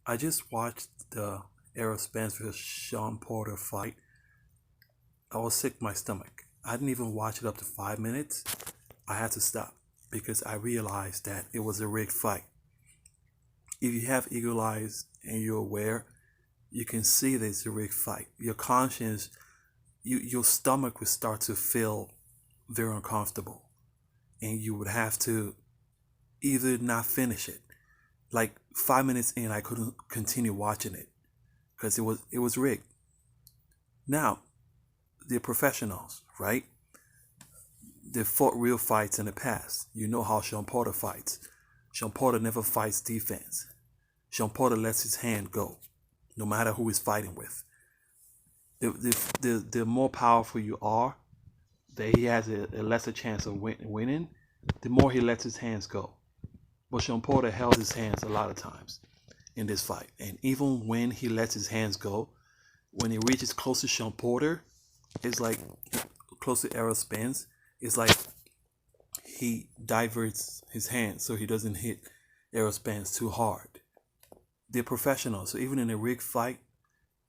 I just watched the Errol Spence versus Shawn Porter fight. I was sick to my stomach. I didn't even watch it up to 5 minutes. I had to stop because I realized that it was a rigged fight. If you have eagle eyes and you're aware, you can see that it's a rigged fight. Your conscience, your stomach would start to feel very uncomfortable, and you would have to either not finish it. Like 5 minutes in, I couldn't continue watching it because it was rigged. Now, they're professionals, right? They fought real fights in the past. You know how Shawn Porter fights. Shawn Porter never fights defense. Shawn Porter lets his hand go, no matter who he's fighting with. The more powerful you are, that he has a lesser chance of winning, the more he lets his hands go. But Shawn Porter held his hands a lot of times in this fight. And even when he lets his hands go, when he reaches close to Shawn Porter, it's like close to Errol Spence, it's like he diverts his hands so he doesn't hit Errol Spence too hard. They're professionals, so even in a rigged fight,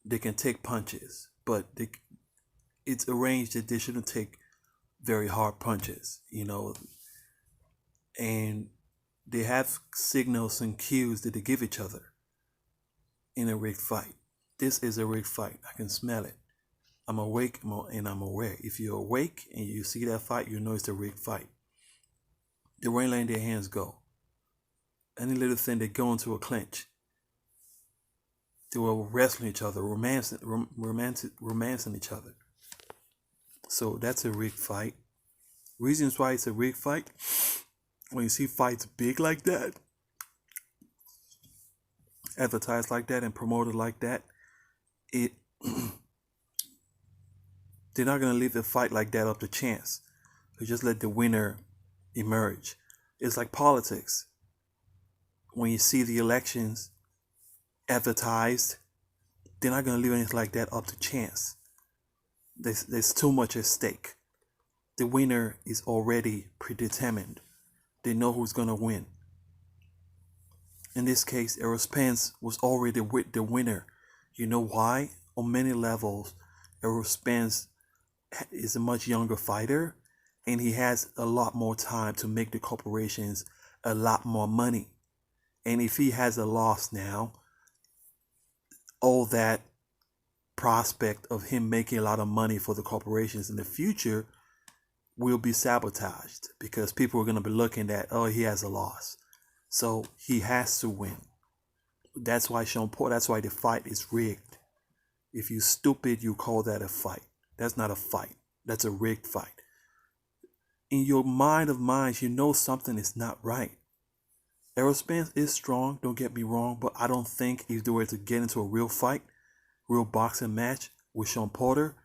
they can take punches, but it's arranged that they shouldn't take very hard punches, and they have signals and cues that they give each other in a rigged fight. This is a rigged fight. I can smell it. I'm awake and I'm aware. If you're awake and you see that fight, you know it's a rigged fight. They weren't letting their hands go. Any little thing, they go into a clinch. They were wrestling each other, romancing each other. So that's a rigged fight. Reasons why it's a rigged fight: when you see fights big like that, advertised like that, and promoted like that, they're not gonna leave the fight like that up to chance. They just let the winner emerge. It's like politics. When you see the elections advertised, they're not gonna leave anything like that up to chance. There's too much at stake. The winner is already predetermined. They know who's gonna win. In this case, Errol Spence was already with the winner. You know why? On many levels, Errol Spence is a much younger fighter, and he has a lot more time to make the corporations a lot more money. And if he has a loss now, all that prospect of him making a lot of money for the corporations in the future will be sabotaged because people are going to be looking at, oh, he has a loss. So he has to win. That's why that's why the fight is rigged. If you're stupid, you call that a fight. That's not a fight. That's a rigged fight. In your mind of minds, you know something is not right. Errol Spence is strong, don't get me wrong, but I don't think if they were to get into a real fight, real boxing match with Shawn Porter,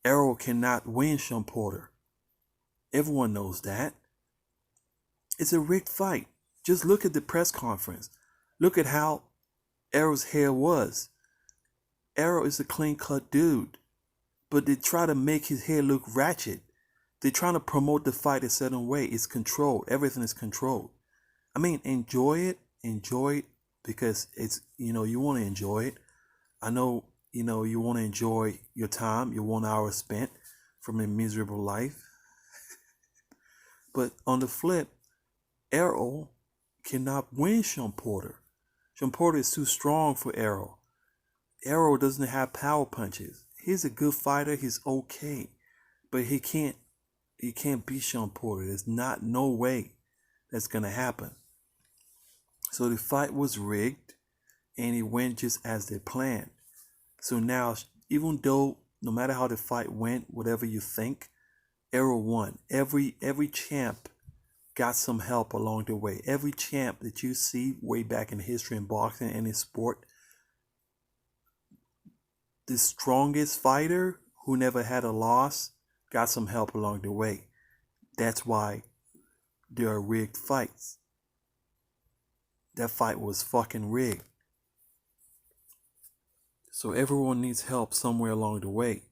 Errol cannot win Shawn Porter. Everyone knows that. It's a rigged fight. Just look at the press conference. Look at how Errol's hair was. Errol is a clean-cut dude, but they try to make his hair look ratchet. They're trying to promote the fight a certain way. It's controlled. Everything is controlled. I mean, enjoy it because it's, you want to enjoy it. I know, you want to enjoy your time, your 1 hour spent from a miserable life. But on the flip, Errol cannot win Shawn Porter. Shawn Porter is too strong for Errol. Errol doesn't have power punches. He's a good fighter. He's okay, but he can't beat Shawn Porter. There's no way that's gonna happen. So the fight was rigged, and it went just as they planned. So now, even though no matter how the fight went, whatever you think, Errol won. Every champ got some help along the way. Every champ that you see way back in history in boxing and in sport, the strongest fighter who never had a loss got some help along the way. That's why there are rigged fights. That fight was fucking rigged. So everyone needs help somewhere along the way.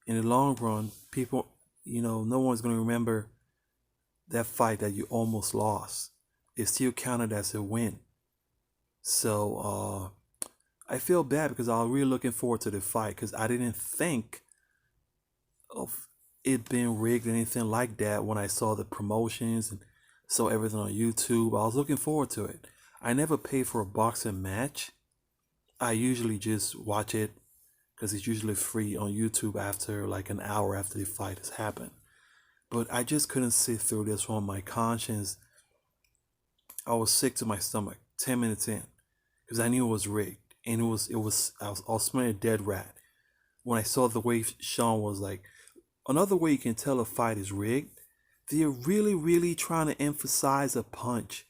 In the long run, people, no one's going to remember that fight that you almost lost. It's still counted as a win. So I feel bad because I was really looking forward to the fight because I didn't think of it being rigged or anything like that when I saw the promotions and saw everything on YouTube. I was looking forward to it. I never pay for a boxing match. I usually just watch it because it's usually free on YouTube after like an hour after the fight has happened. But I just couldn't sit through this one. My conscience, I was sick to my stomach 10 minutes in because I knew it was rigged. And I was smelling a dead rat. When I saw the way Shawn was like, another way you can tell a fight is rigged, they're really, really trying to emphasize a punch.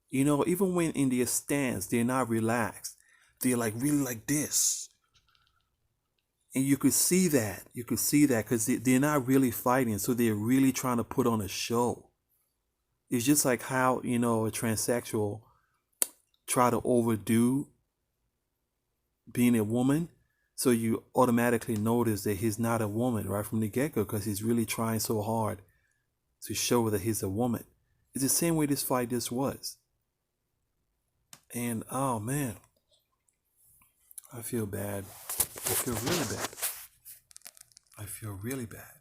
You know, even when in their stance, they're not relaxed. They're like really like this. And you could see that. You could see that because they're not really fighting. So they're really trying to put on a show. It's just like how, you know, a transsexual try to overdo being a woman. So you automatically notice that he's not a woman right from the get-go because he's really trying so hard to show that he's a woman. It's the same way this fight just was. And oh man, I feel bad. I feel really bad. I feel really bad.